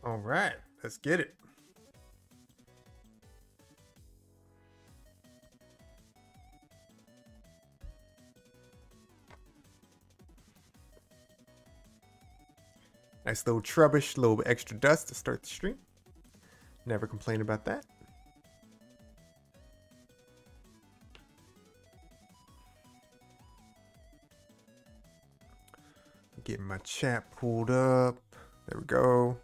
All right, let's get it. Nice little trubbish, little bit extra dust to start the stream. Never complain about that. Getting my chat pulled up. There we go.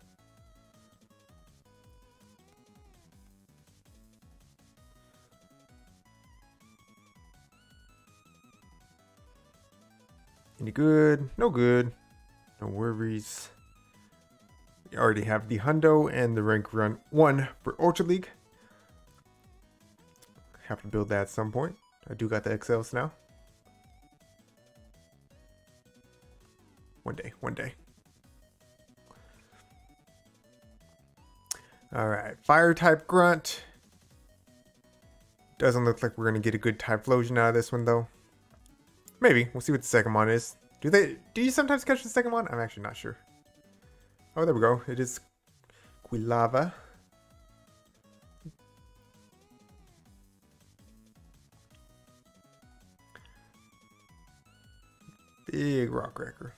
Any good? No good. No worries. We already have the hundo and the rank run 1 for Ultra League. Have to build that at some point. I do got the XLs now. One day. Alright, fire type grunt. Doesn't look like we're gonna get a good typhlosion out of this one though. Maybe. We'll see what the second one is. Do you sometimes catch the second one? I'm actually not sure. Oh, there we go. It is Quilava. Big rock cracker.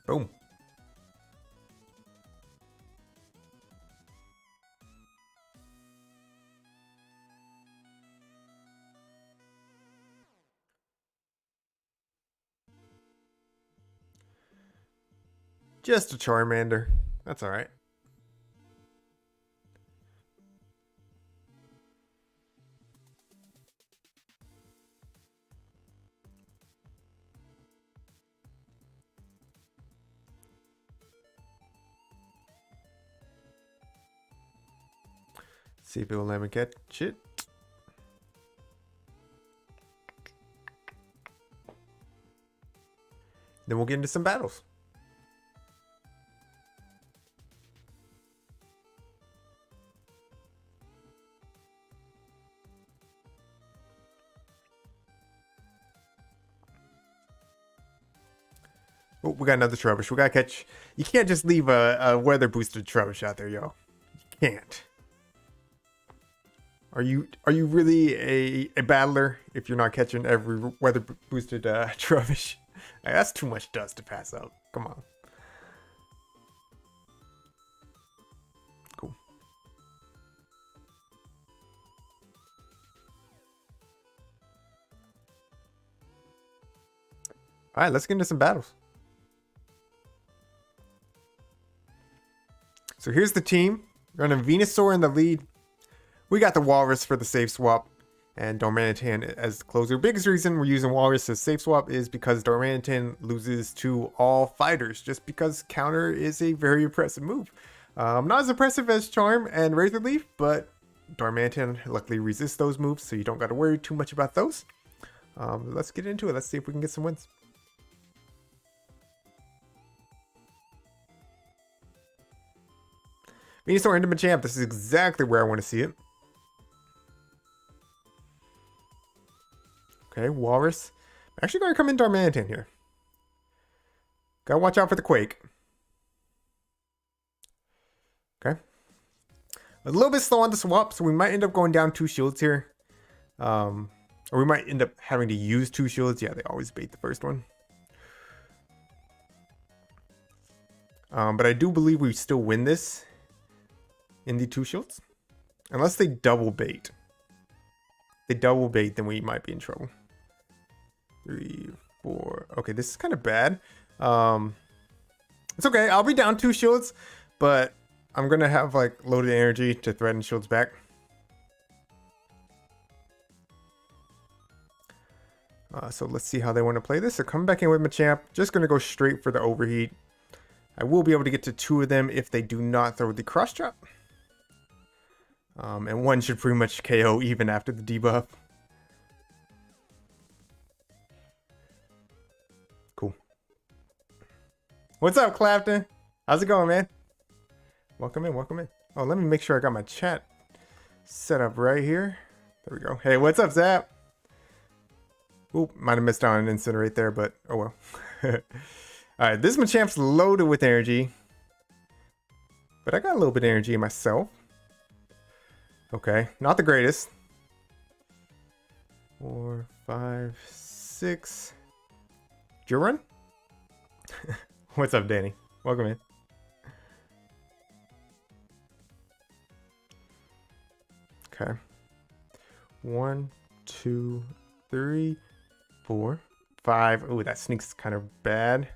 Boom. Just a Charmander. That's alright. See if it will let me catch it. Then we'll get into some battles. Oh, we got another Trubbish. We gotta catch. You can't just leave a weather boosted Trubbish out there, yo. You can't. Are you really a battler if you're not catching every weather boosted Trubbish? That's too much dust to pass up. Come on. Cool. All right, let's get into some battles. So here's the team. Running Venusaur in the lead. We got the Walrus for the safe swap. And Darmanitan as the closer. Biggest reason we're using Walrus as safe swap is because Darmanitan loses to all fighters. Just because counter is a very impressive move. Not as impressive as Charm and Razor Leaf, but Darmanitan luckily resists those moves, so you don't got to worry too much about those. Let's get into it. Let's see if we can get some wins. Venusaur into Machamp. This is exactly where I want to see it. Okay, Walrus. I'm actually going to come in Darmanitan here. Gotta watch out for the Quake. Okay. A little bit slow on the swap, so we might end up going down 2 shields here. Or we might end up having to use 2 shields. Yeah, they always bait the first one. But I do believe we still win this in the 2 shields. Unless they double bait. If they double bait, then we might be in trouble. 3, 4. Okay, this is kind of bad. It's okay. I'll be down 2 shields, but I'm going to have like loaded energy to threaten shields back. So let's see how they want to play this. They're coming back in with Machamp. Just going to go straight for the overheat. I will be able to get to 2 of them if they do not throw the cross drop. And 1 should pretty much KO even after the debuff. Cool. What's up, Clapton? How's it going, man? Welcome in, welcome in. Oh, let me make sure I got my chat set up right here. There we go. Hey, what's up, Zap? Oop, might have missed out on an incinerate there, but oh well. Alright, this Machamp's loaded with energy. But I got a little bit of energy in myself. Okay, not the greatest. 4, 5, 6. Did you run? What's up, Danny? Welcome in. Okay. 1, 2, 3, 4, 5. Oh, that sneak's kind of bad.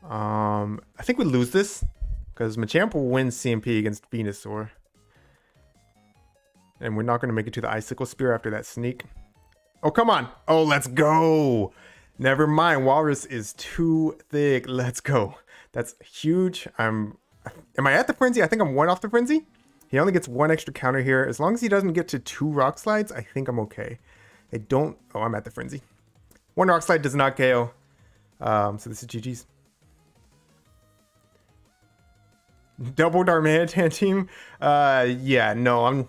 I think we lose this because Machamp will win CMP against Venusaur. And we're not going to make it to the Icicle Spear after that sneak. Oh, come on. Oh, let's go. Never mind. Walrus is too thick. Let's go. That's huge. Am I at the Frenzy? I think I'm 1 off the Frenzy. He only gets 1 extra counter here. As long as he doesn't get to 2 Rock Slides, I think I'm okay. I don't... Oh, I'm at the Frenzy. 1 Rock Slide does not KO. So this is GG's. Double Darmanitan team? Yeah, no,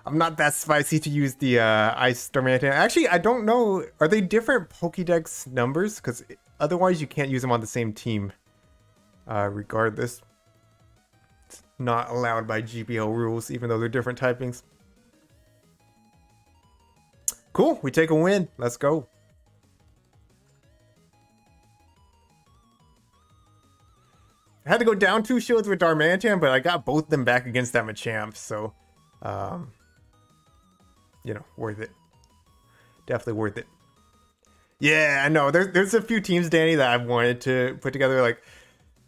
I'm not that spicy to use the Ice Darmanitan. Actually, I don't know. Are they different Pokédex numbers? Because otherwise you can't use them on the same team. Regardless. It's not allowed by GBL rules, even though they're different typings. Cool, we take a win. Let's go. I had to go down 2 shields with Darmanitan, but I got both of them back against that Machamp, so... you know, worth it. Definitely worth it. Yeah, I know. There's a few teams, Danny, that I've wanted to put together. Like,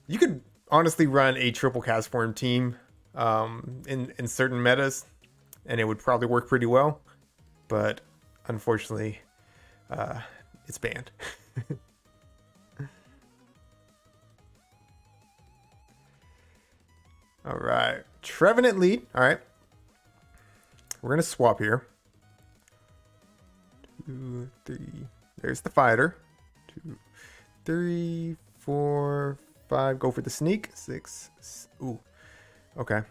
you could honestly run a triple cast form team in certain metas, and it would probably work pretty well. But unfortunately, it's banned. All right, Trevenant lead. All right, we're gonna swap here. 2, 3. There's the fighter. 2, 3, 4, 5. Go for the sneak. 6. Ooh. Okay.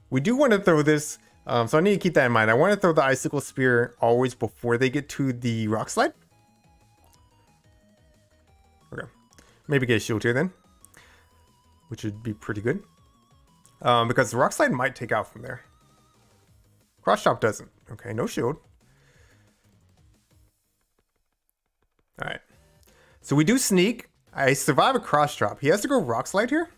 We do want to throw this, so I need to keep that in mind. I want to throw the Icicle Spear always before they get to the Rock Slide. Okay. Maybe get a shield here then, which would be pretty good. Because the Rock Slide might take out from there. Cross Chop doesn't. Okay, no shield. Alright. So we do sneak. I survive a Cross Chop. He has to go Rock Slide here?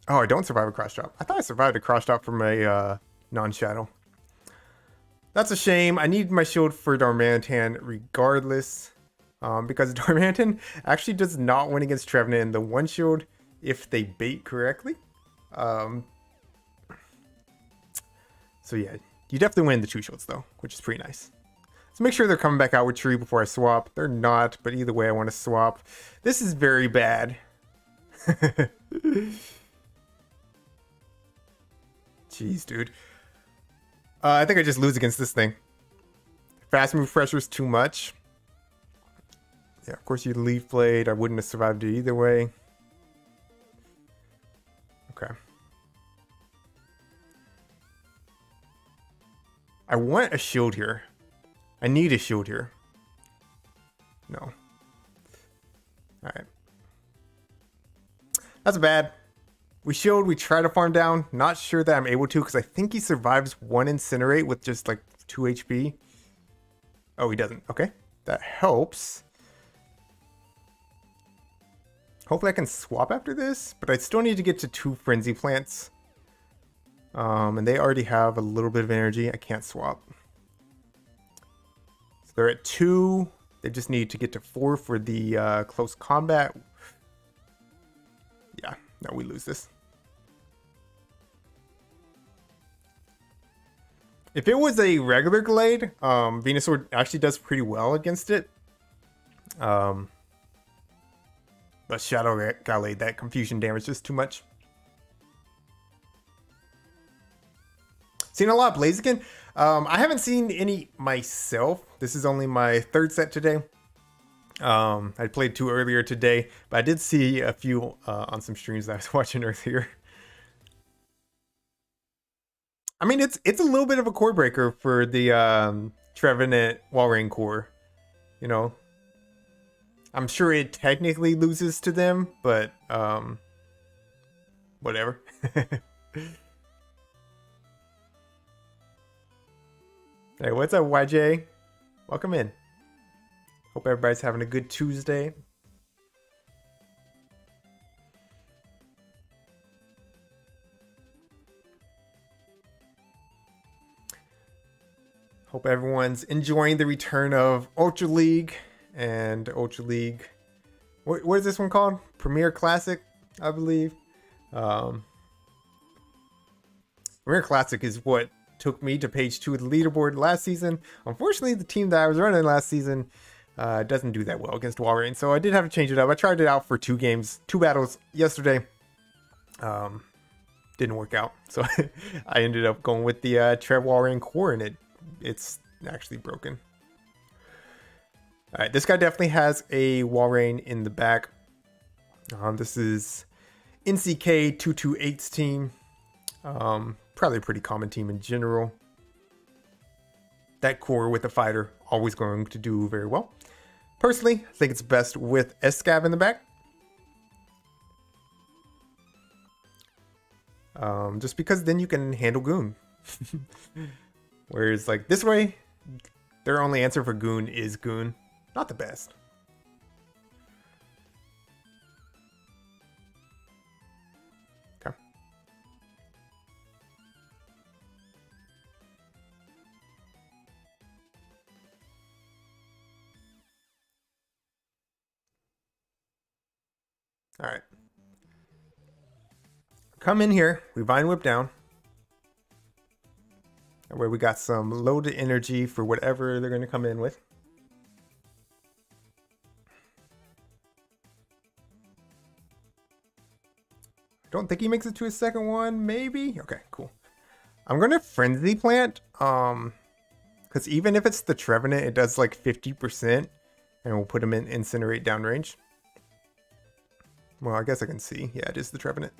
Oh, I don't survive a Cross Chop. I thought I survived a Cross Chop from a non-shadow. That's a shame. I need my shield for Darmanitan regardless. Because Darmanitan actually does not win against Trevenant in the 1 shield if they bait correctly. So yeah, you definitely win the 2 shields though, which is pretty nice. Let's make sure they're coming back out with Tree before I swap. They're not, but either way I want to swap. This is very bad. Jeez, dude. I think I just lose against this thing. Fast move pressure is too much. Yeah, of course you Leaf Blade. I wouldn't have survived it either way. Okay. I want a shield here. I need a shield here. No. Alright. That's bad. We shield, we try to farm down. Not sure that I'm able to because I think he survives 1 Incinerate with just like 2 HP. Oh, he doesn't. Okay. That helps. Hopefully I can swap after this, but I still need to get to 2 Frenzy Plants. And they already have a little bit of energy. I can't swap. So they're at 2. They just need to get to 4 for the close combat. Yeah, no, we lose this. If it was a regular Glade, Venusaur actually does pretty well against it. But Shadow Glade, that confusion damage is just too much. Seen a lot of Blaziken. I haven't seen any myself. This is only my 3rd set today. I played 2 earlier today, but I did see a few on some streams that I was watching earlier. I mean, it's a little bit of a core breaker for the Trevenant Walrein core. You know, I'm sure it technically loses to them, but whatever. Hey, what's up, YJ? Welcome in. Hope everybody's having a good Tuesday. Hope everyone's enjoying the return of Ultra League and Ultra League. What is this one called? Premier Classic, I believe. Premier Classic is what took me to page 2 of the leaderboard last season. Unfortunately, the team that I was running last season doesn't do that well against Walrein, so I did have to change it up. I tried it out for 2 games, 2 battles yesterday. Didn't work out, so I ended up going with the Trev Walrein core, and it's actually broken. All right, this guy definitely has a Walrein in the back. This is NCK 228's team. Probably a pretty common team in general. That core with a fighter always going to do very well. Personally, I think it's best with Escav in the back. Just because then you can handle Goon. Whereas like this way, their only answer for Goon is Goon. Not the best. Okay. All right. Come in here. We Vine Whip down. Where we got some loaded energy for whatever they're going to come in with. Don't think he makes it to his second one, maybe? Okay, cool. I'm going to Frenzy Plant, because even if it's the Trevenant, it does like 50%, and we'll put him in Incinerate downrange. Well, I guess I can see. Yeah, it is the Trevenant.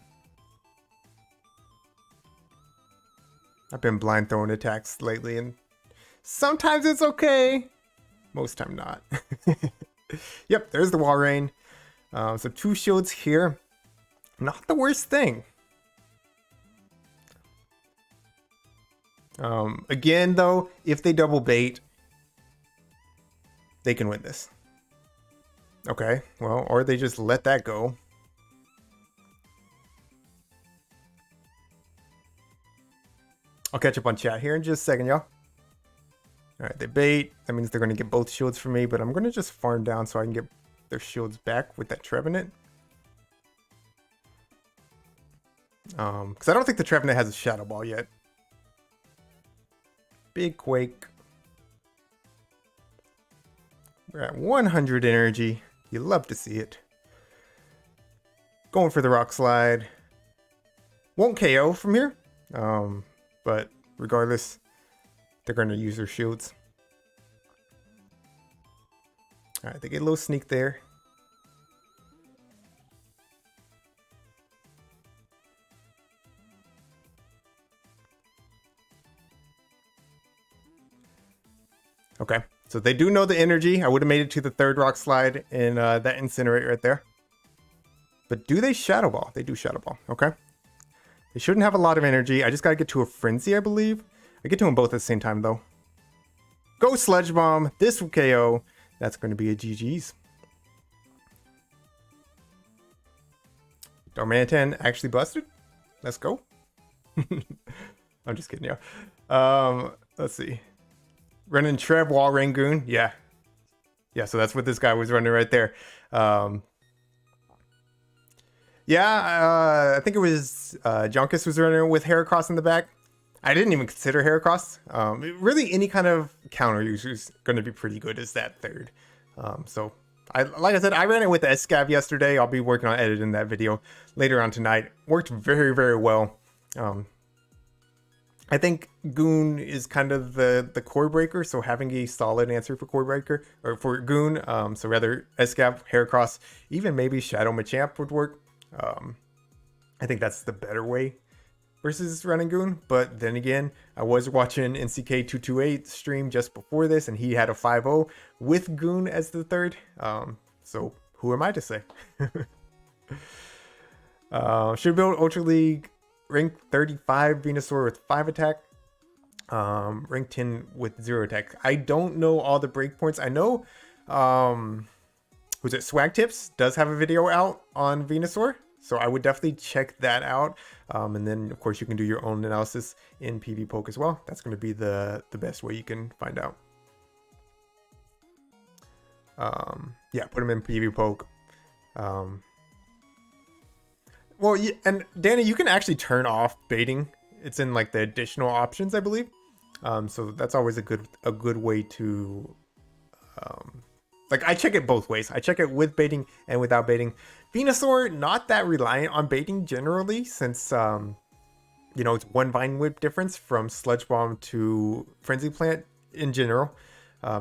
I've been blind throwing attacks lately, and sometimes it's okay. Most time not. Yep, there's the Walrein. So 2 shields here. Not the worst thing. Again, though, if they double bait, they can win this. Okay, well, or they just let that go. I'll catch up on chat here in just a second, y'all. Alright, they bait. That means they're going to get both shields from me, but I'm going to just farm down so I can get their shields back with that Trevenant. Because I don't think the Trevenant has a Shadow Ball yet. Big Quake. We're at 100 energy. You love to see it. Going for the Rock Slide. Won't KO from here. But regardless, they're going to use their shields. Alright, they get a little sneak there. Okay, so they do know the energy. I would have made it to the 3rd Rock Slide in that Incinerate right there. But do they Shadow Ball? They do Shadow Ball. Okay. They shouldn't have a lot of energy. I just got to get to a Frenzy, I believe. I get to them both at the same time, though. Go Sledge Bomb. This will KO. That's going to be a GG's. Darmanitan actually busted. Let's go. I'm just kidding, yeah. Let's see. Running Trev Walrein Goon. Yeah. Yeah, so that's what this guy was running right there. Yeah, I think it was Junkus was running with Heracross in the back. I didn't even consider Heracross. Really, any kind of counter user is going to be pretty good as that 3rd. So, like I said, I ran it with Escav yesterday. I'll be working on editing that video later on tonight. Worked very, very well. I think Goon is kind of the core breaker, so having a solid answer for core breaker, or for Goon, so rather Escav, Heracross, even maybe Shadow Machamp would work. I think that's the better way versus Running Goon, but then again, I was watching NCK228 stream just before this, and he had a 5-0 with Goon as the third. So who am I to say? Should build Ultra League rank 35 Venusaur with 5 attack, rank 10 with 0 attack. I don't know all the breakpoints. I know, was it Swag Tips does have a video out on Venusaur, so I would definitely check that out. And then of course you can do your own analysis in PvPoke as well. That's going to be the best way you can find out. Yeah, put them in PvPoke. Well, yeah, and Danny, you can actually turn off baiting. It's in like the additional options, I believe. So that's always a good way to, like I check it both ways. I check it with baiting and without baiting. Venusaur, not that reliant on baiting generally, since you know, it's one Vine Whip difference from Sludge Bomb to Frenzy Plant in general.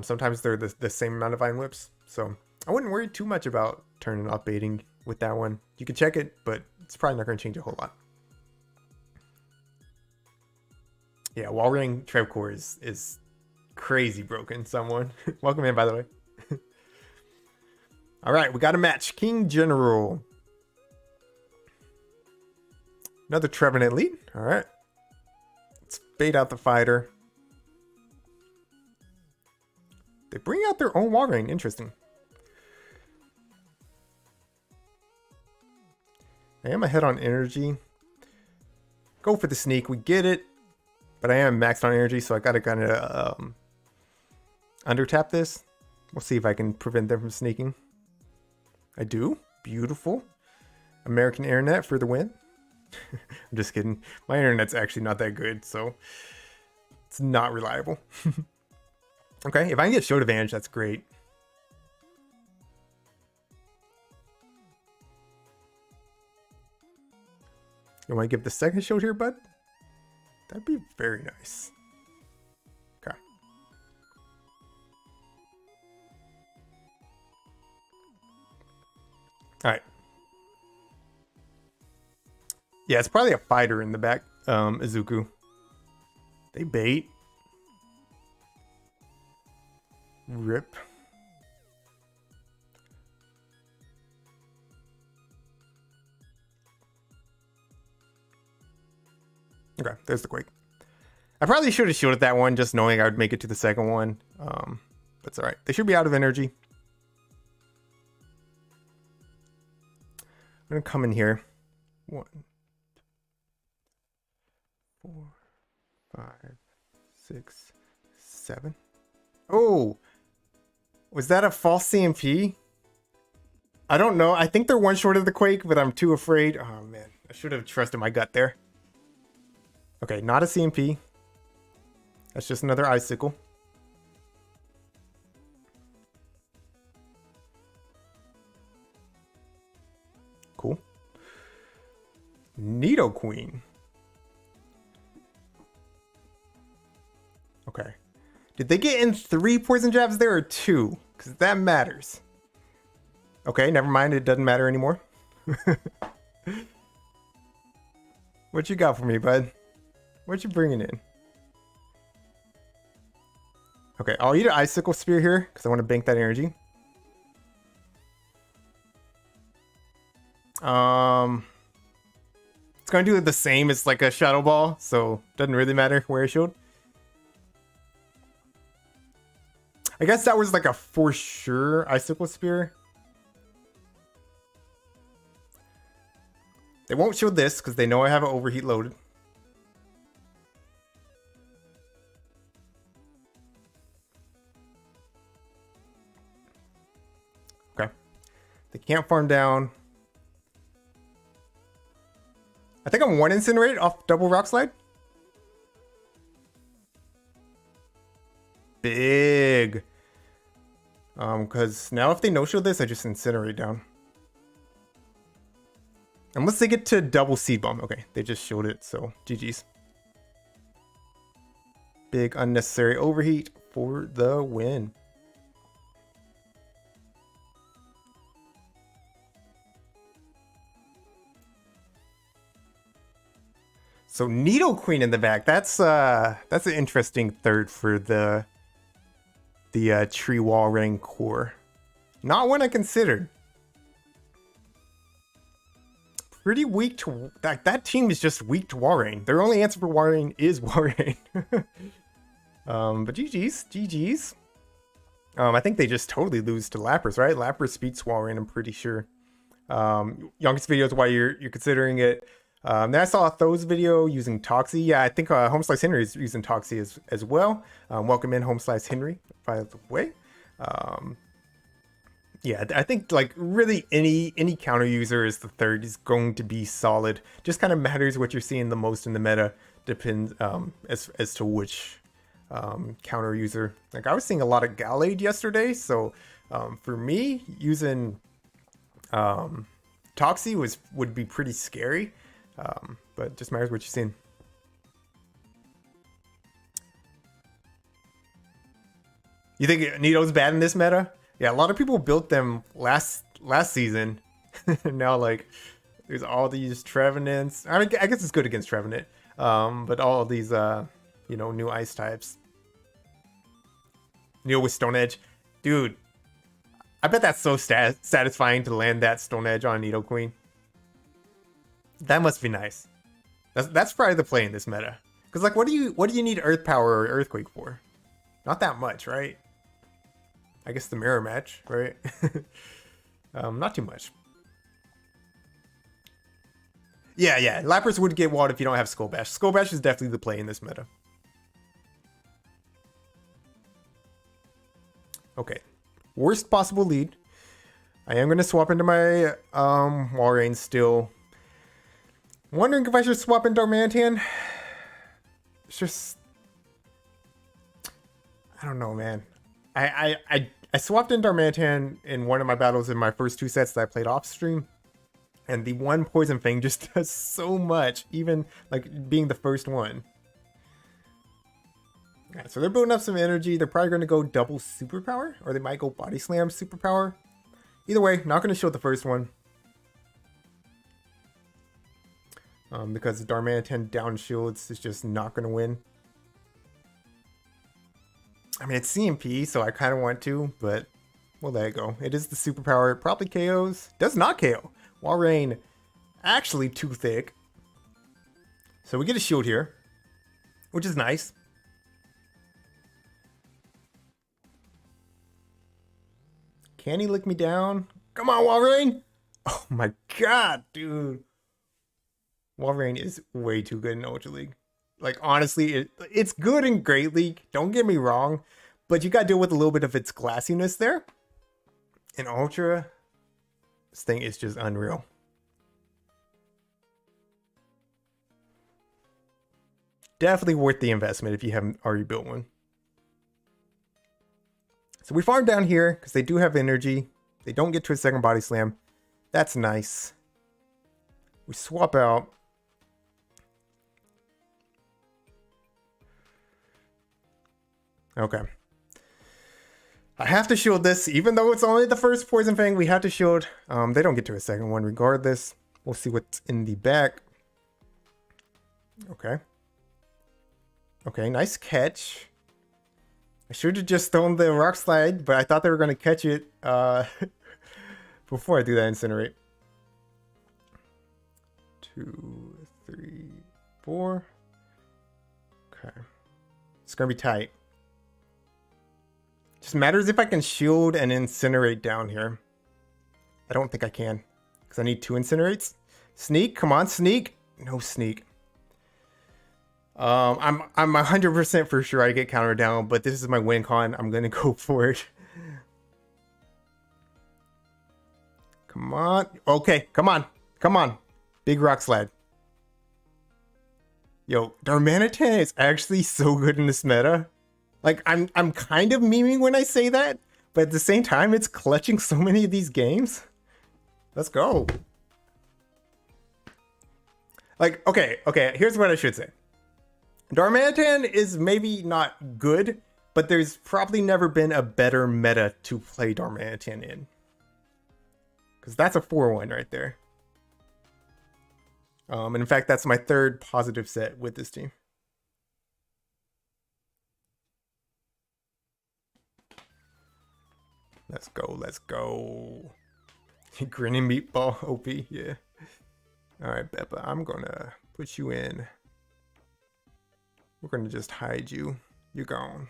Sometimes they're the same amount of Vine Whips, so I wouldn't worry too much about turning off baiting with that one. You can check it, but it's probably not going to change a whole lot. Yeah, Wall Ring Trevcore is crazy broken. Someone welcome in, by the way. All right, we got a match. King General. Another Trevenant lead. All right. Let's bait out the fighter. They bring out their own Wall Ring. Interesting. I am ahead on energy. Go for the sneak. We get it. But I am maxed on energy, so I gotta kind of under tap this. We'll see if I can prevent them from sneaking. I do. Beautiful. American Internet for the win. I'm just kidding. My internet's actually not that good, so it's not reliable. Okay, if I can get showed advantage, that's great. You want to give the second showed here, bud? That'd be very nice. Okay. All right. Yeah, it's probably a fighter in the back. Izuku. They bait. Rip. Okay, there's the Quake. I probably should have shielded that one, just knowing I would make it to the second one. But it's alright. They should be out of energy. I'm going to come in here. 1, 4, 5, 6, 7. Oh! Was that a false CMP? I don't know. I think they're one short of the Quake, but I'm too afraid. Oh, man. I should have trusted my gut there. Okay, not a CMP. That's just another Icicle. Cool. Nidoqueen. Okay. Did they get in 3 poison jabs there or 2? Because that matters. Okay, never mind. It doesn't matter anymore. What you got for me, bud? What you bringing in? Okay, I'll eat an Icicle Spear here because I want to bank that energy. It's going to do the same as like a Shadow Ball, so doesn't really matter where I shield. I guess that was like a for sure Icicle Spear. They won't shield this because they know I have an Overheat loaded. Okay. They can't farm down. I think I'm 1 Incinerate off double Rock Slide. Big. Because now if they no-shield this, I just Incinerate down. Unless they get to double Seed Bomb. Okay, they just showed it, so GG's. Big unnecessary overheat for the win. So Needle Queen in the back. That's an interesting third for the Tree Walrein core. Not one I considered. Pretty weak to that team is just weak to Walrein. Their only answer for Walrein is Walrein. But GG's. I think they just totally lose to Lapras, right? Lapras beats Walrein, I'm pretty sure. Youngest video is why you're considering it. Then I saw a Throws video using Toxie. Yeah, I think Homeslice Henry is using Toxie as well. Welcome in Homeslice Henry, by the way. Yeah, I think like really any counter user is the third is going to be solid. Just kind of matters what you're seeing the most in the meta. Depends as to which counter user. Like I was seeing a lot of Gallade yesterday, so for me using Toxie would be pretty scary. But it just matters what you're seeing. You think Nido's bad in this meta? Yeah, a lot of people built them last season. Now, like, there's all these Trevenants. I mean, I guess it's good against Trevenant. But all these, new ice types. Nido with Stone Edge. Dude, I bet that's so satisfying to land that Stone Edge on Nido Queen. That must be nice. That's probably the play in this meta. Because, like, what do you need Earth Power or Earthquake for? Not that much, right? I guess the mirror match, right? Not too much. Yeah. Lapras would get walled if you don't have Skull Bash. Skull Bash is definitely the play in this meta. Okay. Worst possible lead. I am going to swap into my Walrein still. Wondering if I should swap in Darmanitan. It's just... I don't know, man. I swapped in Darmanitan in one of my battles in my first two sets that I played off stream. And the one Poison Fang just does so much, even like being the first one. Yeah, so they're building up some energy. They're probably going to go double superpower, or they might go body slam superpower. Either way, not going to show the first one. Because Darmanitan down shields is just not going to win. I mean, it's CMP, so I kind of want to, but we'll let it go. It is the superpower. It probably KOs. Does not KO. Walrein actually too thick. So we get a shield here, which is nice. Can he lick me down? Come on, Walrein! Oh my god, dude. Walrein is way too good in Ultra League. Like, honestly, it's good in Great League. Don't get me wrong. But you gotta deal with a little bit of its classiness there. In Ultra, this thing is just unreal. Definitely worth the investment if you haven't already built one. So we farm down here because they do have energy. They don't get to a second body slam. That's nice. We swap out. Okay. I have to shield this, even though it's only the first Poison Fang, we have to shield. They don't get to a second one regardless. We'll see what's in the back. Okay. Okay, nice catch. I should have just thrown the Rock Slide, but I thought they were going to catch it before I do that Incinerate. 2, 3, 4. Okay. It's going to be tight. Just matters if I can shield and incinerate down here. I don't think I can, because I need 2 incinerates. Sneak, come on, sneak. No sneak. I'm 100% for sure I get countered down, but this is my win con. I'm gonna go for it. Come on. Okay, come on. Big Rock Slide. Yo, Darmanitan is actually so good in this meta. Like, I'm kind of memeing when I say that, but at the same time, it's clutching so many of these games. Let's go. Like, okay, here's what I should say. Darmanitan is maybe not good, but there's probably never been a better meta to play Darmanitan in. Because that's a 4-1 right there. And in fact, that's my third positive set with this team. Let's go, let's go. Grinning meatball OP, yeah. Alright, Beppa, I'm gonna put you in. We're gonna just hide you. You're gone.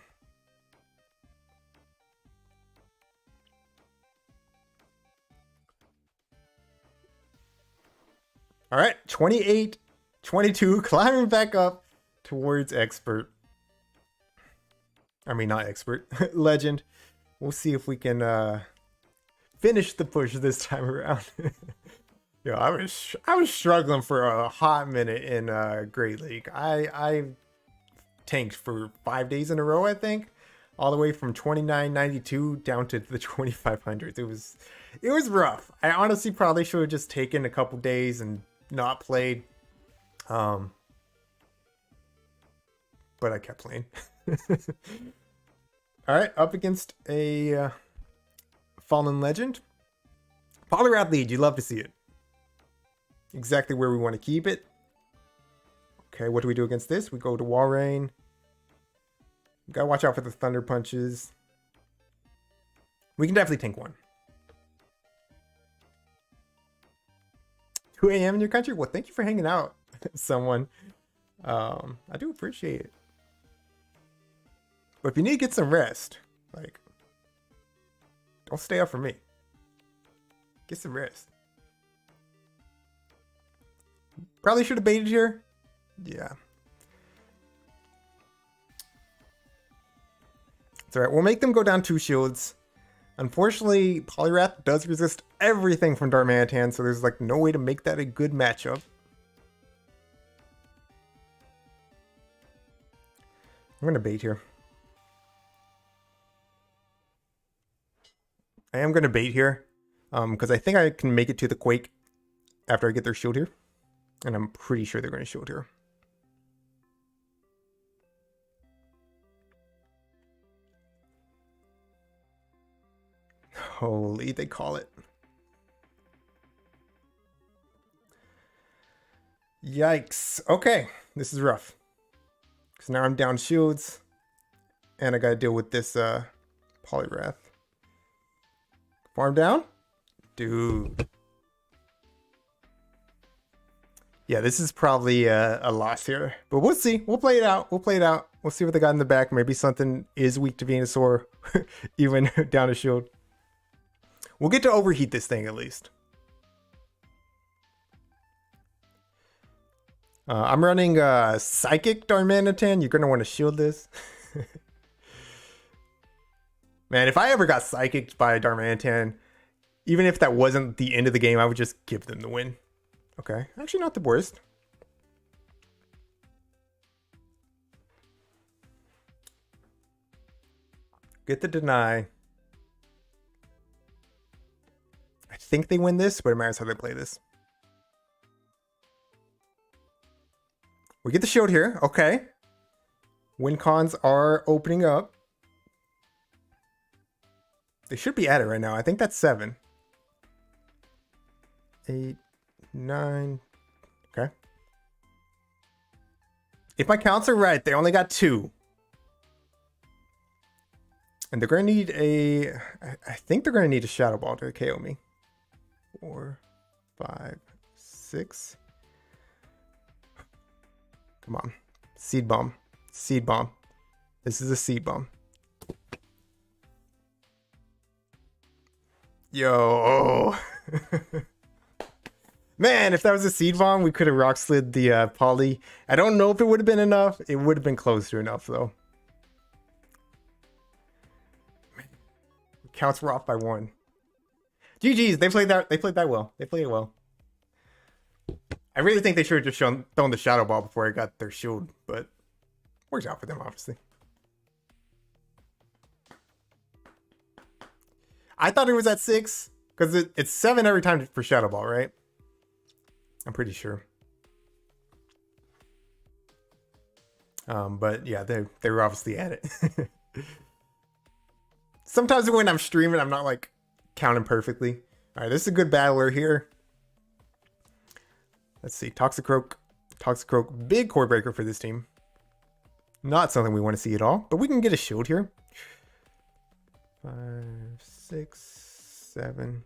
Alright, 28, 22, climbing back up towards expert. I mean, not expert, legend. We'll see if we can finish the push this time around. Yo, I was struggling for a hot minute in Great League. I tanked for 5 days in a row, I think, all the way from 2992 down to the 2500s. It was rough. I honestly probably should have just taken a couple days and not played. But I kept playing. All right, up against a Fallen Legend. Polyrath lead, you love to see it. Exactly where we want to keep it. Okay, what do we do against this? We go to Wall Rain. We gotta watch out for the Thunder Punches. We can definitely tank one. 2 a.m. in your country? Well, thank you for hanging out, someone. I do appreciate it. But if you need to get some rest, like, don't stay up for me. Get some rest. Probably should have baited here. Yeah. It's alright. We'll make them go down 2 shields. Unfortunately, Polyrath does resist everything from Darmanitan, so there's like no way to make that a good matchup. I'm gonna bait here. I am gonna bait here. Because I think I can make it to the Quake after I get their shield here. And I'm pretty sure they're going to shield here. Holy, they call it. Yikes. Okay, this is rough. Because now I'm down shields. And I got to deal with this Polyrath. Farm down? Dude. Yeah, this is probably a loss here. But we'll see. We'll play it out. We'll play it out. We'll see what they got in the back. Maybe something is weak to Venusaur. Even down a shield. We'll get to overheat this thing at least. I'm running Psychic Darmanitan. You're going to want to shield this. Man, if I ever got Psychicked by Darmanitan, even if that wasn't the end of the game, I would just give them the win. Okay, actually not the worst. Get the deny. I think they win this, but it matters how they play this. We get the shield here. Okay. Win cons are opening up. They should be at it right now. I think that's 7. 8, 9. Okay. If my counts are right, they only got 2. And they're going to need a... I think they're going to need a Shadow Ball to KO me. 4, 5, 6. Come on. Seed Bomb. Seed Bomb. This is a Seed Bomb. Yo. Man, if that was a Seed Bomb, we could have rock slid the Poly. I don't know if it would have been enough. It would have been close to enough, though. Counts were off by 1. GG's. They played that well. They played it well. I really think they should have just thrown the Shadow Ball before I got their shield, but works out for them, obviously. I thought it was at 6 because it's 7 every time for Shadow Ball, right? I'm pretty sure. But yeah, they were obviously at it. Sometimes when I'm streaming, I'm not like counting perfectly. All right, this is a good battler here. Let's see. Toxicroak. Toxicroak, big core breaker for this team. Not something we want to see at all, but we can get a shield here. 5, 6, 7,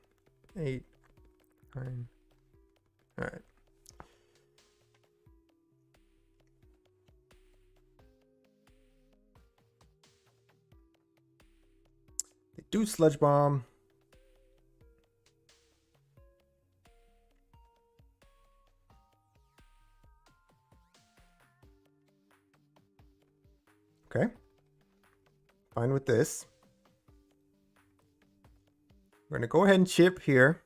8, 9. All right. They do Sludge Bomb. Okay. Fine with this. We're going to go ahead and chip here.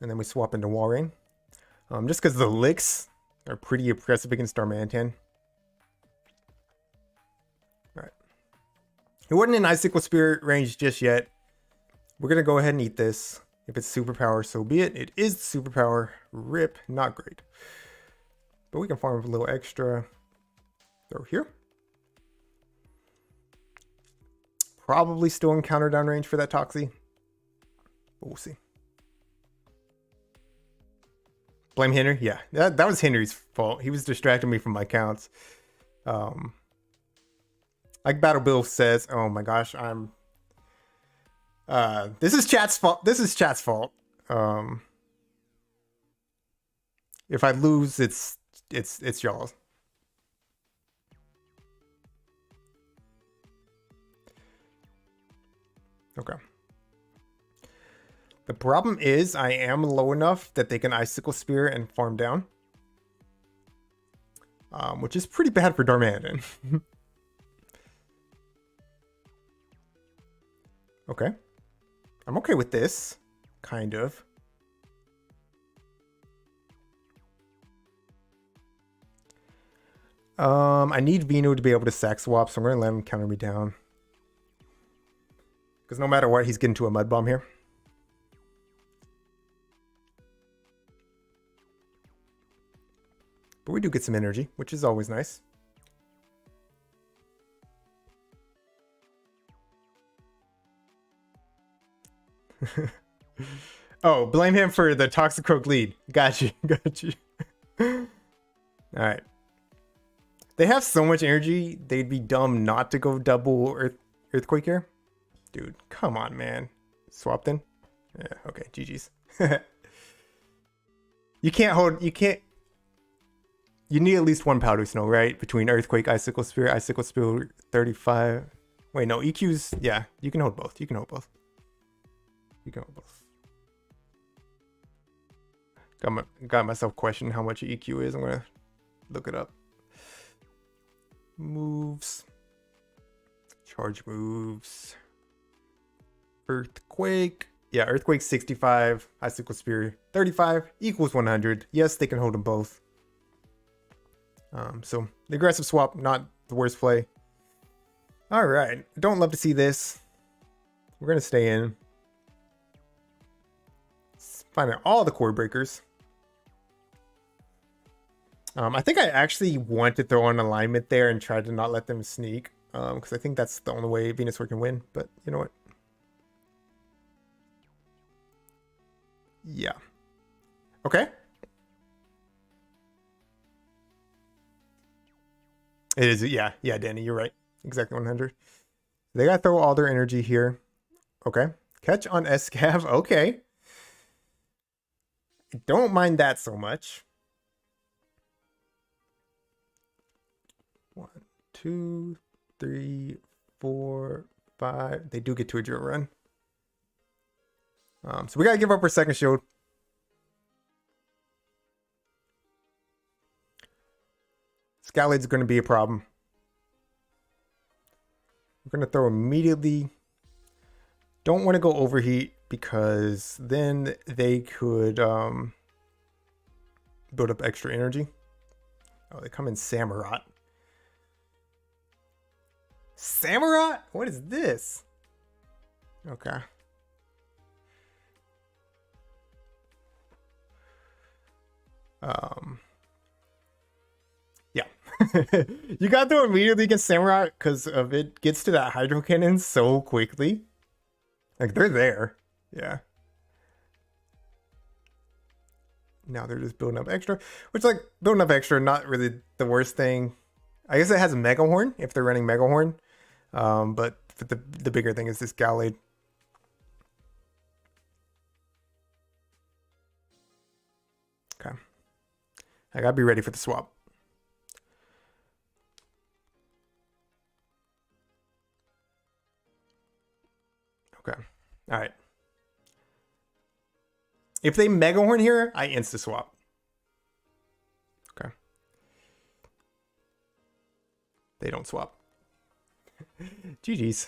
And then we swap into Wall Rain. Just because the licks are pretty impressive against Darmanitan. Alright. It wasn't in Icicle Spirit range just yet. We're going to go ahead and eat this. If it's superpower, so be it. It is superpower. RIP. Not great. But we can farm a little extra. Throw here. Probably still in counter down range for that Toxie. But we'll see. Blame Henry? Yeah, that was Henry's fault. He was distracting me from my counts. Like Battle Bill says, oh my gosh, this is chat's fault. This is chat's fault. If I lose, it's y'all's. Okay. The problem is I am low enough that they can Icicle Spear and farm down. Which is pretty bad for Darmanitan. Okay. I'm okay with this. Kind of. I need Vino to be able to sack swap, so I'm going to let him counter me down. Because no matter what, he's getting to a Mud Bomb here. But we do get some energy, which is always nice. Oh, blame him for the Toxicroak lead. Got you. Got you. Alright. They have so much energy, they'd be dumb not to go double Earthquake here. Dude, come on, man. Swap then? Yeah, okay, GG's. You can't... You need at least one Powder Snow, right? Between Earthquake, Icicle Spear 35. Wait, no, EQ's... Yeah, you can hold both. You can hold both. You can hold both. Got myself questioning how much EQ is. I'm gonna look it up. Moves. Charge moves. Earthquake. Yeah, Earthquake 65. Icicle Spear 35 equals 100. Yes, they can hold them both. So the aggressive swap, not the worst play. All right, don't love to see this. We're gonna stay in. Let's find out all the core breakers. I think I actually want to throw on alignment there and try to not let them sneak. Because I think that's the only way Venusaur can win. But you know what? Yeah. Okay. It is, yeah, Danny, you're right. Exactly 100. They gotta throw all their energy here. Okay. Catch on Escav. Okay. Don't mind that so much. 1, 2, 3, 4, 5. They do get to a drill run. So we gotta give up our second shield. Scalade's going to be a problem. We're going to throw immediately. Don't want to go overheat because then they could build up extra energy. Oh, they come in Samurott. Samurott? What is this? Okay. Yeah. You got to immediately against Samurai because of it gets to that Hydro Cannon so quickly. Like, they're there. Yeah. Now they're just building up extra, which like building up extra, not really the worst thing. I guess it has a Mega Horn if they're running Mega Horn. But the bigger thing is this Gallade. Okay. I gotta be ready for the swap. Okay. All right. If they Mega Horn here, I insta swap. Okay. They don't swap. GG's.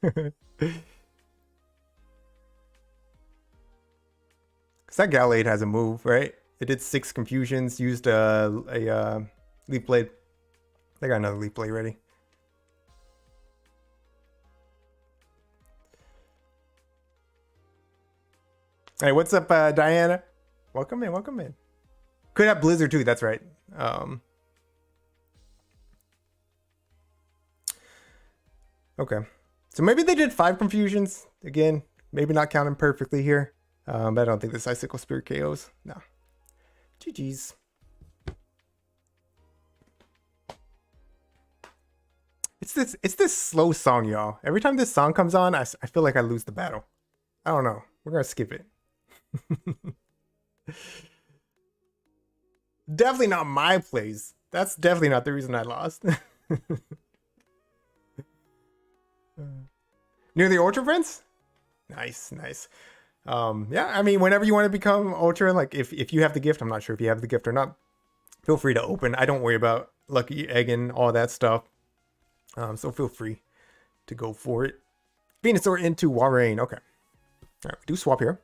Because that Gallade has a move, right? It did 6 confusions, used a Leaf Blade. They got another Leaf Blade ready. Hey, what's up, Diana? Welcome in, welcome in. Could have Blizzard too, that's right. Okay. So maybe they did 5 confusions. Again, maybe not counting perfectly here. But I don't think this Icicle Spirit KOs. No. GG's. It's this slow song, y'all. Every time this song comes on, I feel like I lose the battle. I don't know. We're gonna skip it. Definitely not my plays. That's definitely not the reason I lost. Near the Ultra Prince? Nice, nice. Yeah, I mean, whenever you want to become Ultra, like if you have the gift, I'm not sure if you have the gift or not, feel free to open. I don't worry about Lucky Egg and all that stuff. So feel free to go for it. Venusaur into Warrain. Okay. All right, we do swap here.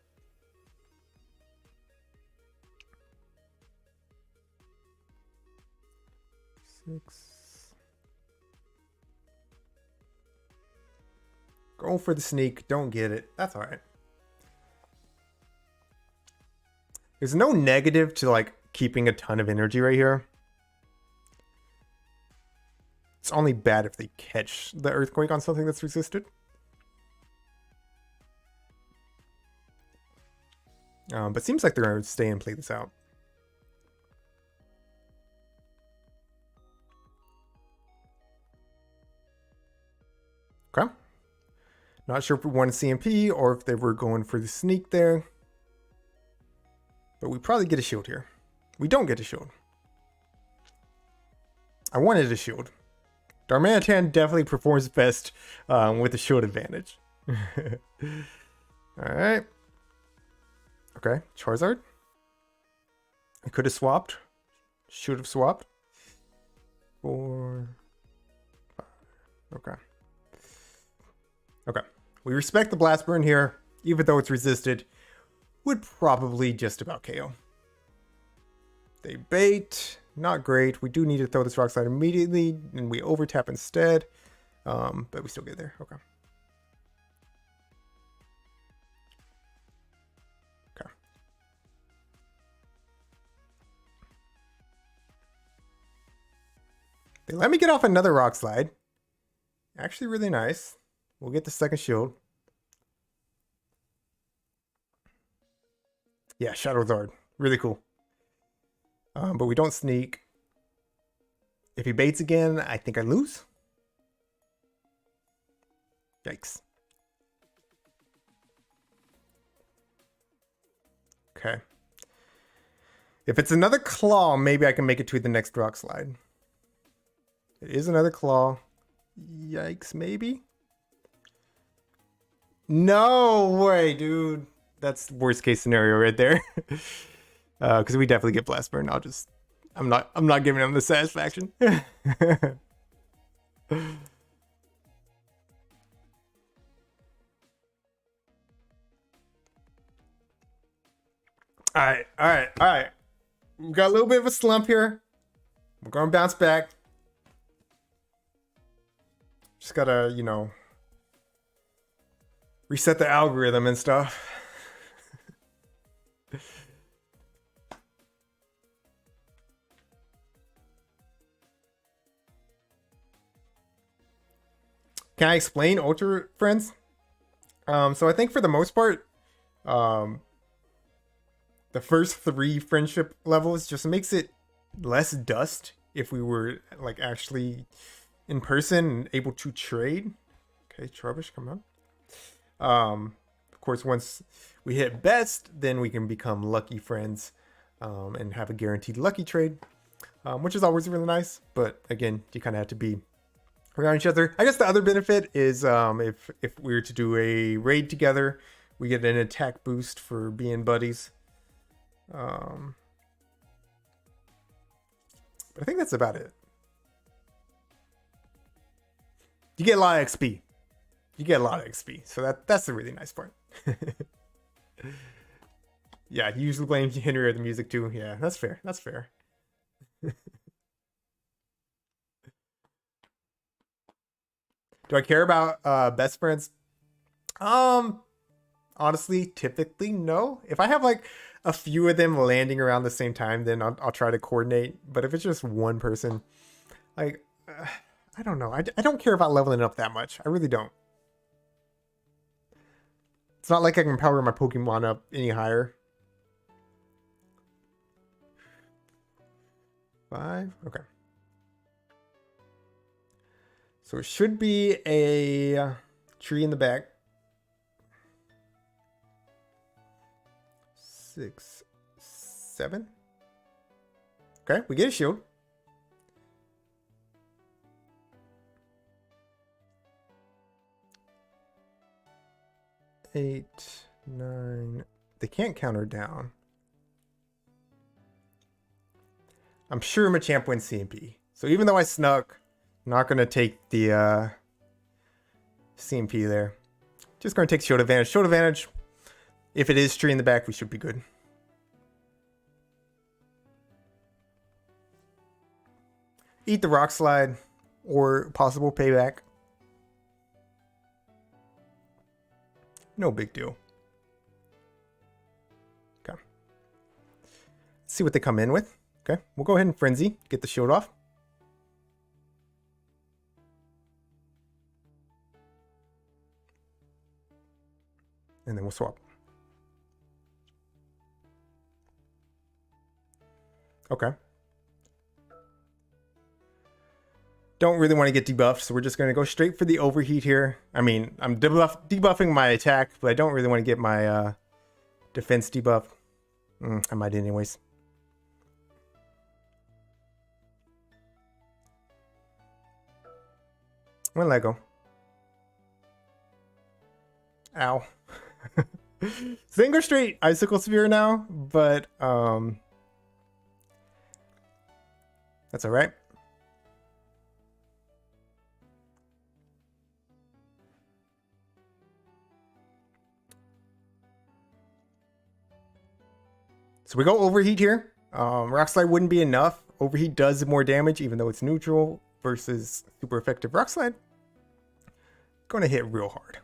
Going for the sneak. Don't get it. That's all right. There's no negative to like keeping a ton of energy right here. It's only bad if they catch the Earthquake on something that's resisted. But seems like they're going to stay and play this out. Okay. Not sure if we wanted CMP or if they were going for the sneak there. But we probably get a shield here. We don't get a shield. I wanted a shield. Darmanitan definitely performs best with the shield advantage. Alright. Okay, Charizard. I could have swapped. Should have swapped. 4, 5. Okay. Okay. We respect the Blast Burn here, even though it's resisted. Would probably just about KO. They bait. Not great. We do need to throw this Rock Slide immediately, and we overtap instead. But we still get there. Okay. Okay. They let me get off another Rock Slide. Actually really nice. We'll get the second shield. Yeah, Shadow Zard. Really cool. But we don't sneak. If he baits again, I think I lose. Yikes. Okay. If it's another claw, maybe I can make it to the next Rock Slide. It is another claw. Yikes, maybe? No way, dude. That's worst case scenario right there. Because we definitely get Blast Burn. I'm not giving them the satisfaction. Alright. We got a little bit of a slump here. We're gonna bounce back. Just gotta, you know, reset the algorithm and stuff. Can I explain Ultra Friends? So I think for the most part, the first 3 friendship levels just makes it less dust if we were like actually in person and able to trade. Okay, Trubbish, come on. Of course, once we hit best, then we can become lucky friends and have a guaranteed lucky trade, which is always really nice. But again, you kind of have to be around each other. I guess the other benefit is if we were to do a raid together, we get an attack boost for being buddies. But I think that's about it. You get a lot of XP. You get a lot of XP, so that's the really nice part. Yeah, you usually blame Henry or the music too. Yeah, that's fair. That's fair. Do I care about best friends? Honestly, typically no. If I have like a few of them landing around the same time, then I'll try to coordinate. But if it's just one person, like I don't know. I don't care about leveling up that much. I really don't. It's not like I can power my Pokemon up any higher. 5? Okay. So it should be a tree in the back. 6, 7. Okay, we get a shield. 8, 9. They can't counter down. I'm sure Machamp wins CMP. So even though I snuck, I'm not going to take the CMP there. Just going to take shield advantage. Shield advantage. If it is tree in the back, we should be good. Eat the rock slide or possible payback. No big deal. Okay. Let's see what they come in with. Okay, we'll go ahead and Frenzy. Get the shield off. And then we'll swap. Okay. Don't really want to get debuffed, so we're just going to go straight for the overheat here. I mean, I'm debuffing my attack, but I don't really want to get my defense debuff. I might anyways. I'm going to let go. Ow. So they can go straight Icicle Sphere now, but that's alright. So we go overheat here. Rock Slide wouldn't be enough. Overheat does more damage, even though it's neutral, versus super effective Rock Slide. Going to hit real hard.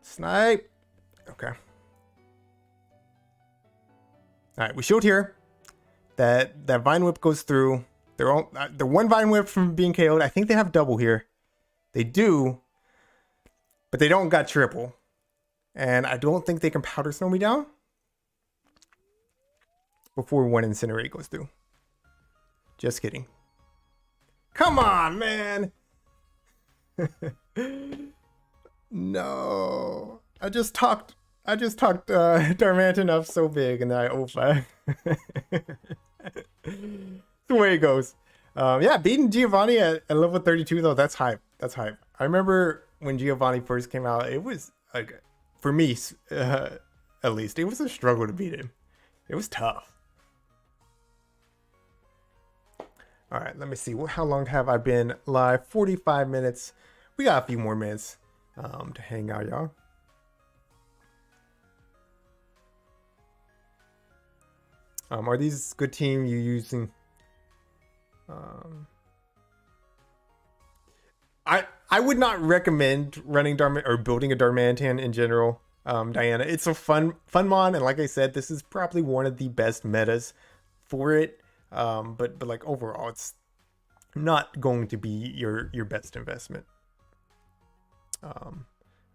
Snipe. Okay. Alright, we shield here. That Vine Whip goes through. They're one Vine Whip from being KO'd. I think they have double here. They do. But they don't got triple. And I don't think they can Powder Snow me down before one Incinerate goes through. Just kidding. Come on, man! No. I just talked Darmanitan up so big and then I 0-5. The way it goes. Yeah, beating Giovanni at level 32 though, that's hype. That's hype. I remember when Giovanni first came out, it was like, for me, at least, it was a struggle to beat him. It was tough. All right, let me see. How long have I been live? 45 minutes. We got a few more minutes to hang out, y'all. Are these good team you using? I would not recommend running or building a Darmanitan in general, Diana. It's a fun mon, and like I said, this is probably one of the best metas for it. But like overall, it's not going to be your best investment. In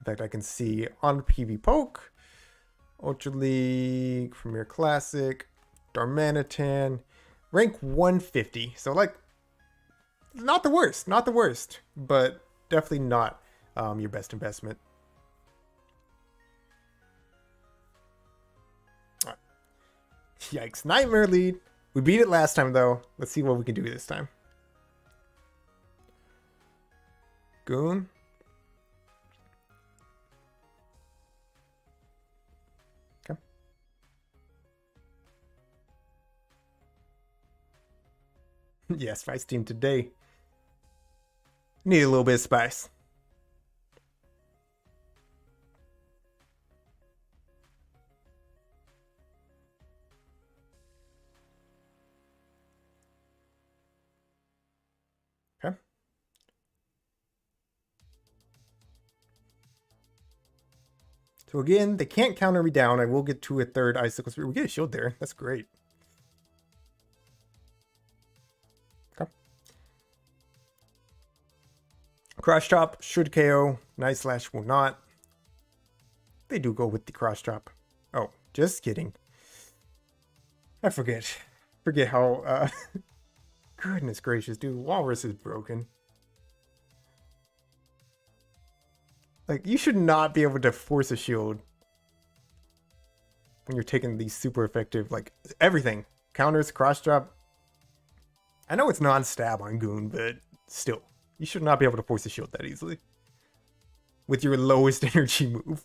fact, I can see on PV Poke, Ultra League, Premier Classic, Darmanitan, rank 150. So like, not the worst, but definitely not your best investment. All right. Yikes, Nightmare lead. We beat it last time though. Let's see what we can do this time. Goon. Okay. Yeah, Spice team today. Need a little bit of spice. Okay. So again, they can't counter me down. I will get to a third Icicle Spirit. We get a shield there. That's great. Okay. Cross Chop should KO. Night Slash will not. They do go with the Cross Chop. Oh, just kidding. I forget. Forget how... Goodness gracious, dude. Walrus is broken. Like, you should not be able to force a shield when you're taking these super effective, like, everything. Counters, cross drop. I know it's non-stab on Goon, but still. You should not be able to force a shield that easily. With your lowest energy move.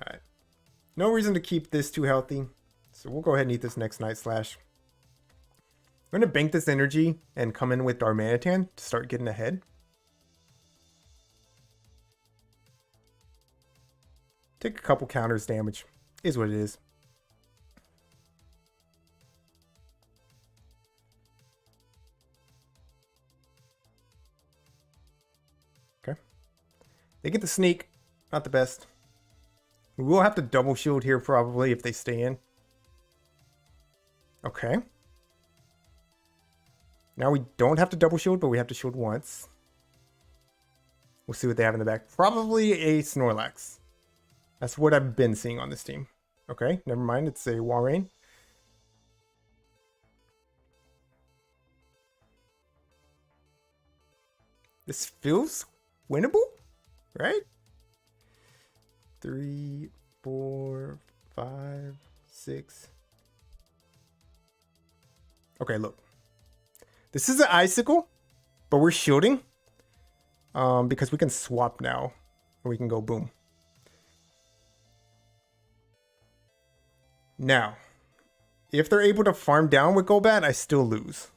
Alright. No reason to keep this too healthy. So we'll go ahead and eat this next Night Slash. I'm going to bank this energy and come in with Darmanitan to start getting ahead. Take a couple counters damage. Is what it is. Okay. They get the sneak. Not the best. We will have to double shield here probably if they stay in. Okay. Now we don't have to double shield, but we have to shield once. We'll see what they have in the back. Probably a Snorlax. That's what I've been seeing on this team. Okay, never mind. It's a Walrein. This feels winnable, right? 3, 4, 5, 6. Okay, look. This is an Icicle, but we're shielding. Because we can swap now. And we can go boom. Now, if they're able to farm down with Golbat, I still lose.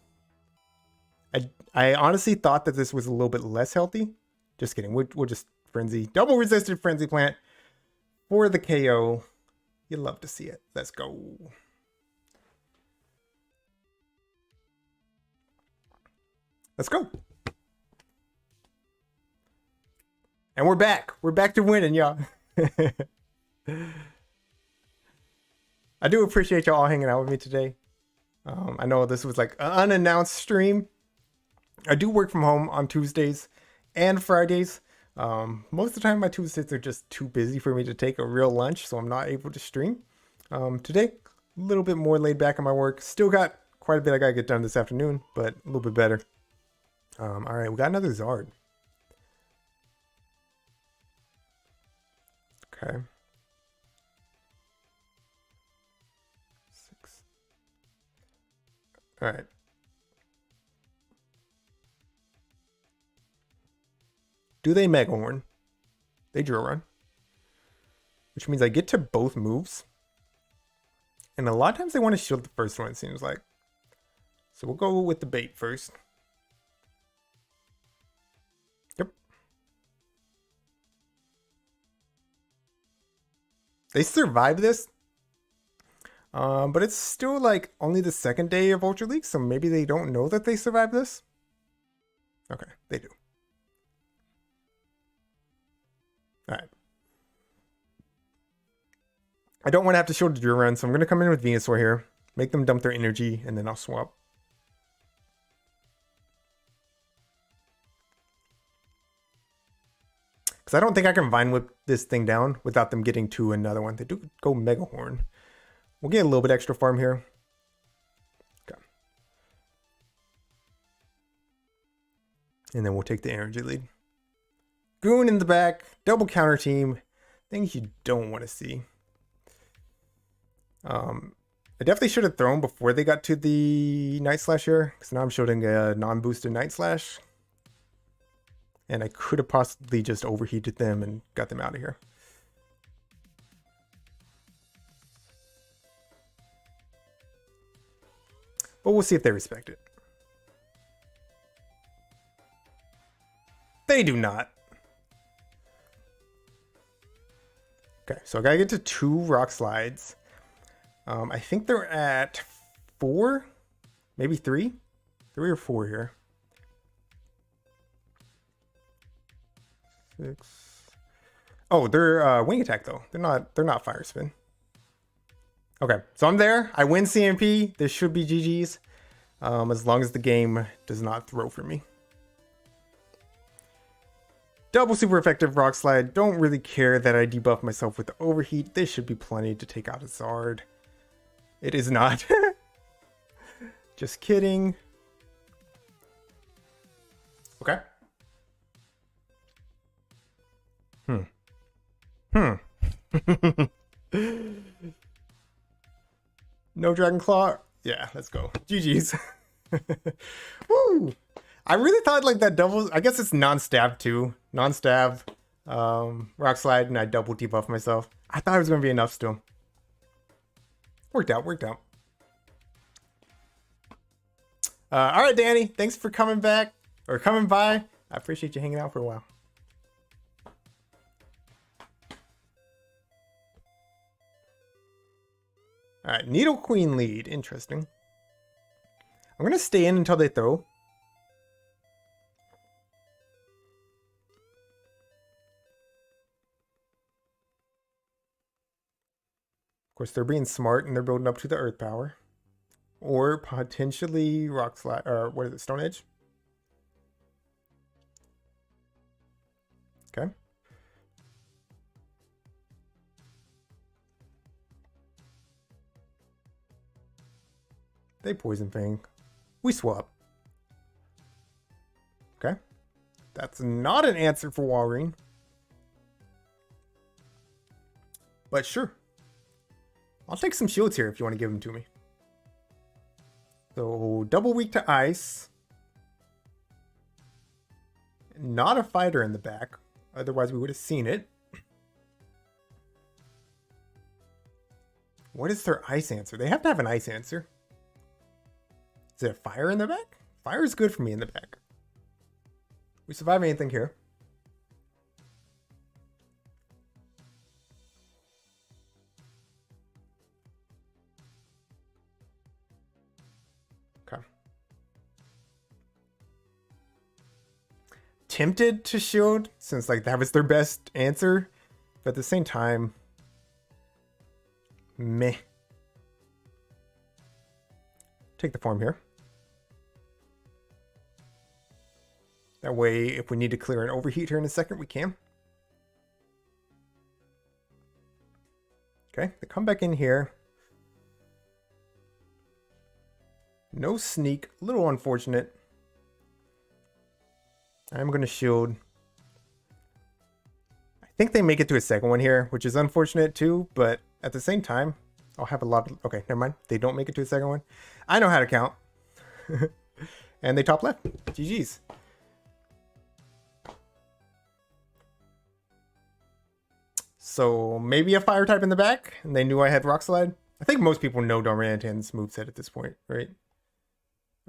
I honestly thought that this was a little bit less healthy. Just kidding. We'll just Frenzy. Double resisted Frenzy Plant for the KO. You love to see it. Let's go. Let's go. And we're back. We're back to winning, y'all. I do appreciate y'all hanging out with me today. I know this was like an unannounced stream. I do work from home on Tuesdays and Fridays. Most of the time my Tuesdays are just too busy for me to take a real lunch, so I'm not able to stream. Today, a little bit more laid back on my work. Still got quite a bit I gotta get done this afternoon, but a little bit better. All right, we got another Zard. Okay. 6. All right. Do they Mega Horn? They Drill Run. Which means I get to both moves. And a lot of times they want to shield the first one, it seems like. So we'll go with the bait first. Yep. They survived this. But it's still like only the second day of Ultra League, so maybe they don't know that they survived this. Okay, they do. Alright. I don't want to have to shield the Drill Run, so I'm going to come in with Venusaur here. Make them dump their energy, and then I'll swap. Because I don't think I can Vine Whip this thing down without them getting to another one. They do go Mega Horn. We'll get a little bit extra farm here. Okay. And then we'll take the energy lead. Goon in the back. Double counter team. Things you don't want to see. I definitely should have thrown before they got to the Night Slash here. Because now I'm showing a non-boosted Night Slash. And I could have possibly just overheated them and got them out of here. But we'll see if they respect it. They do not. Okay, so I gotta get to 2 rock slides. I think they're at 4, maybe 3. 3 or 4 here. 6. Oh, they're wing attack though. They're not fire spin. Okay, so I'm there. I win CMP. This should be GG's. As long as the game does not throw for me. Double super effective rock slide. Don't really care that I debuff myself with the overheat. This should be plenty to take out a Zard. It is not. Just kidding. Okay. No Dragon Claw? Yeah, let's go. GG's. Woo! I really thought like that double, I guess it's non-stab too. Non-stab, rock slide, and I double debuff myself. I thought it was going to be enough still. Worked out. All right, Danny. Thanks for coming back, or coming by. I appreciate you hanging out for a while. All right, Needle Queen lead. Interesting. I'm going to stay in until they throw. Of course, they're being smart and they're building up to the Earth Power. Or potentially Rock Slide, or what is it, Stone Edge? Okay. They Poison Fang. We swap. Okay. That's not an answer for Walrein. But sure. I'll take some shields here if you want to give them to me. So, double weak to ice. Not a fighter in the back. Otherwise, we would have seen it. What is their ice answer? They have to have an ice answer. Is it a fire in the back? Fire is good for me in the back. We survive anything here. Okay. Tempted to shield, since like that was their best answer. But at the same time, meh. Take the form here. That way, if we need to clear an overheat here in a second, we can. Okay, they come back in here. No sneak, a little unfortunate. I'm going to shield. I think they make it to a second one here, which is unfortunate too, but at the same time, I'll have a lot of... Okay, never mind. They don't make it to a second one. I know how to count. And they top left. GG's. So maybe a fire type in the back, and they knew I had Rock Slide. I think most people know Darmanitan's moveset at this point, right?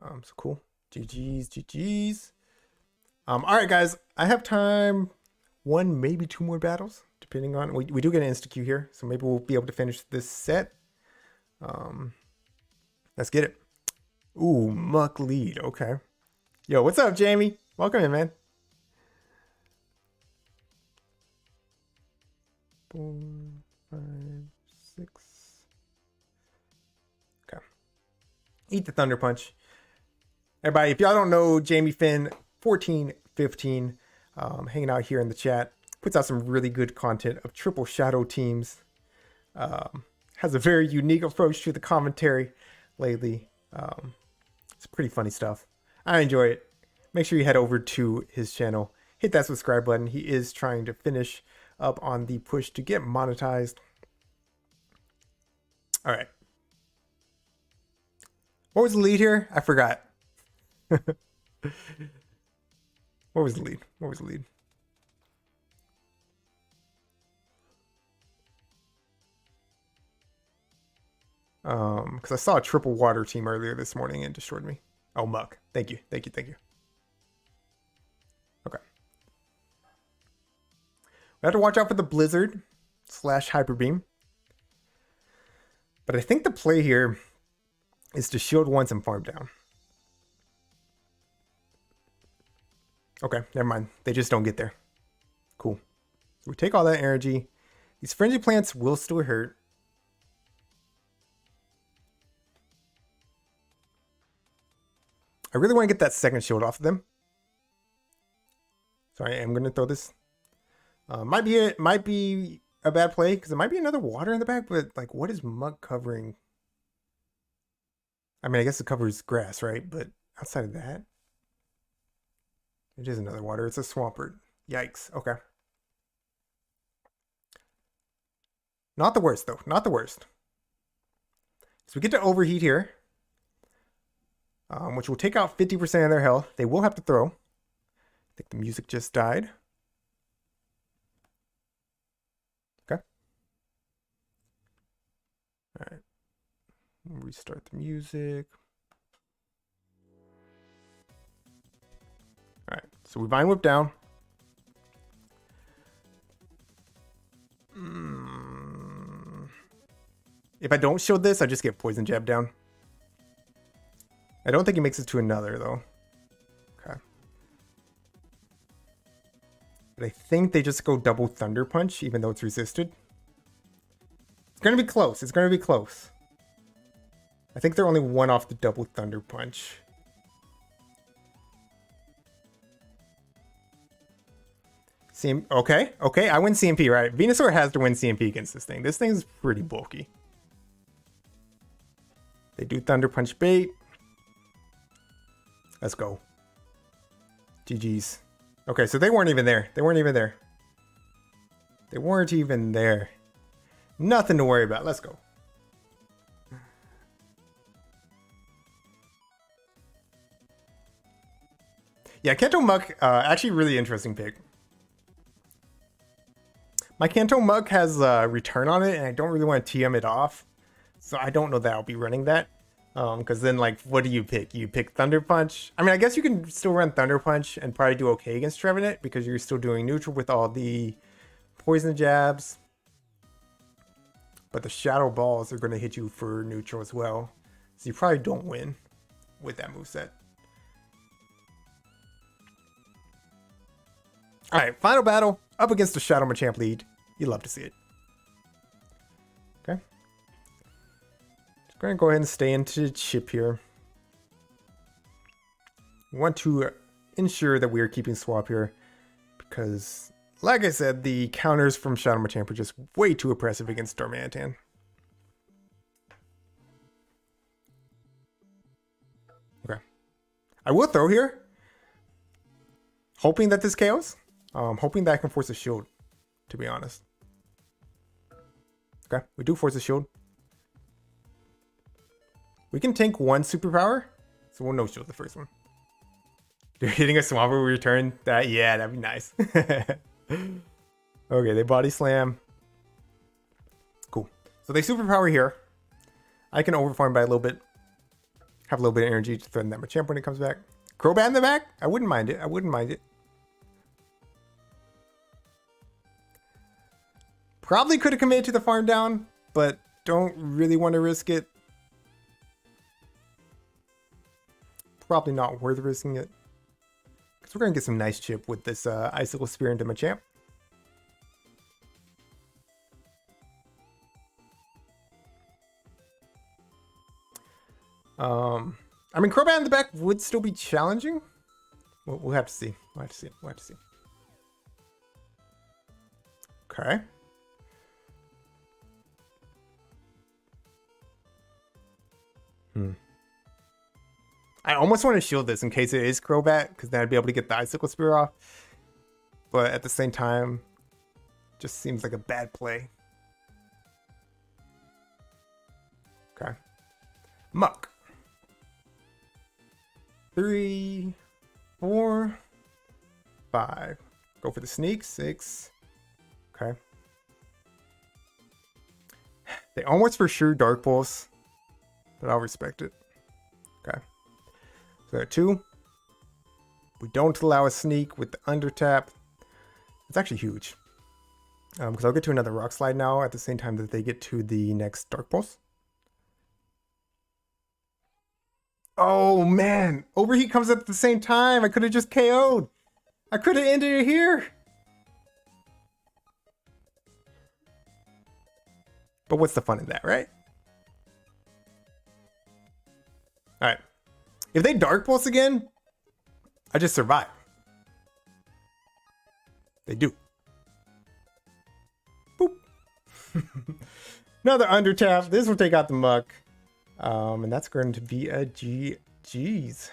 So cool. GG's. All right, guys. I have time. 1, maybe 2 more battles, depending on... We do get an insta-Q here, so maybe we'll be able to finish this set. Let's get it. Ooh, Muck lead. Okay. Yo, what's up, Jamie? Welcome in, man. 4, 5, 6. Okay. Eat the Thunder Punch. Everybody, if y'all don't know Jamie Finn, 1415, hanging out here in the chat. puts out some really good content of triple shadow teams. Has a very unique approach to the commentary lately. It's pretty funny stuff. I enjoy it. Make sure you head over to his channel. Hit that subscribe button. He is trying to finish up on the push to get monetized. All right. What was the lead here? I forgot. What was the lead? What was the lead? Because I saw a triple water team earlier this morning and destroyed me. Oh, Muck. Thank you. Thank you. Thank you. Okay. We have to watch out for the Blizzard / Hyper Beam. But I think the play here is to shield once and farm down. Okay, never mind. They just don't get there. Cool. So we take all that energy. These frenzy plants will still hurt. I really want to get that second shield off of them. So I am going to throw this. Might be a bad play because it might be another water in the back, but like, what is Muck covering? I mean, I guess it covers grass, right? But outside of that, it is another water. It's a Swampert. Yikes. Okay. Not the worst, though. Not the worst. So we get to overheat here, which will take out 50% of their health. They will have to throw. I think the music just died. Okay. All right. Restart the music. All right. So we Vine Whip down. If I don't shield this, I just get Poison Jab down. I don't think he makes it to another, though. Okay. But I think they just go double Thunder Punch, even though it's resisted. It's going to be close. It's going to be close. I think they're only one off the double Thunder Punch. Okay, I win CMP, right? Venusaur has to win CMP against this thing. This thing is pretty bulky. They do Thunder Punch bait. Let's go. GG's. Okay, so they weren't even there. They weren't even there. They weren't even there. Nothing to worry about. Let's go. Yeah, Kanto Muck, actually really interesting pick. My Kanto Muck has return on it, and I don't really want to TM it off. So I don't know that I'll be running that. Because then, like, what do you pick? You pick Thunder Punch. I mean, I guess you can still run Thunder Punch and probably do okay against Trevenant because you're still doing neutral with all the poison jabs. But the Shadow Balls are going to hit you for neutral as well. So you probably don't win with that moveset. Alright, final battle. Up against the Shadow Machamp lead. You love to see it. Okay. Just going to go ahead and stay into chip here. We want to ensure that we are keeping swap here. Because, like I said, the counters from Shadow Machamp are just way too oppressive against Darmanitan. Okay. I will throw here. Hoping that this KOs. Hoping that I can force a shield, to be honest. Okay, we do force a shield. We can tank one superpower, so we'll no shield the first one. Dude, hitting a Swampert return, yeah, that'd be nice. Okay, they body slam. Cool. So they superpower here. I can overfarm by a little bit. Have a little bit of energy to threaten that Machamp when it comes back. Crobat in the back? I wouldn't mind it. I wouldn't mind it. Probably could have committed to the farm down, but don't really want to risk it. Probably not worth risking it. Because we're going to get some nice chip with this Icicle Spear into Machamp. I mean, Crobat in the back would still be challenging. We'll have to see. We'll have to see. We'll have to see. Okay. I almost want to shield this in case it is Crobat, because then I'd be able to get the Icicle Spear off. But at the same time, just seems like a bad play. Okay. Muck. 3, 4, 5. Go for the sneak. 6. Okay. They almost for sure Dark Pulse, but I'll respect it. Okay. So there are 2. We don't allow a sneak with the under tap. It's actually huge. Because I'll get to another Rock Slide now at the same time that they get to the next Dark Pulse. Oh man, Overheat comes up at the same time. I could have just KO'd. I could have ended it here. But what's the fun in that, right? Alright. If they Dark Pulse again, I just survive. They do. Boop. Another under tap. This will take out the Muck. And that's going to be a GG's.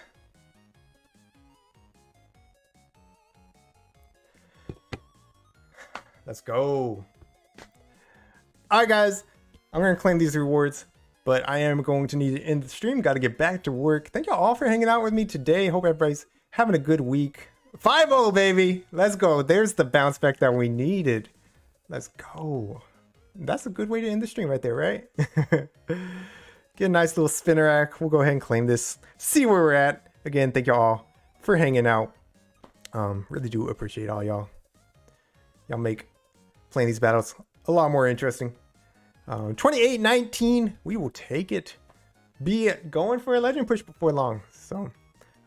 Let's go. All right, guys. I'm going to claim these rewards, but I am going to need to end the stream. Got to get back to work. Thank y'all all for hanging out with me today. Hope everybody's having a good week. 5-0, baby. Let's go. There's the bounce back that we needed. Let's go. That's a good way to end the stream right there, right? Get a nice little spinner rack. We'll go ahead and claim this. See where we're at. Again, thank y'all all for hanging out. Really do appreciate all y'all. Y'all make playing these battles a lot more interesting. 28-19. We will take it. Be going for a legend push before long. So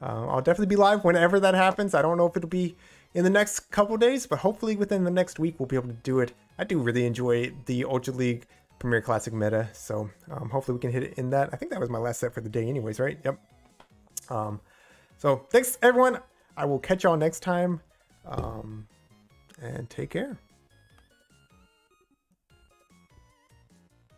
I'll definitely be live whenever that happens. I don't know if it'll be in the next couple days, but hopefully within the next week we'll be able to do it. I do really enjoy the Ultra League Premier Classic meta, so hopefully we can hit it in that. I think that was my last set for the day anyways, right? Yep. So thanks everyone. I will catch y'all next time, and take care.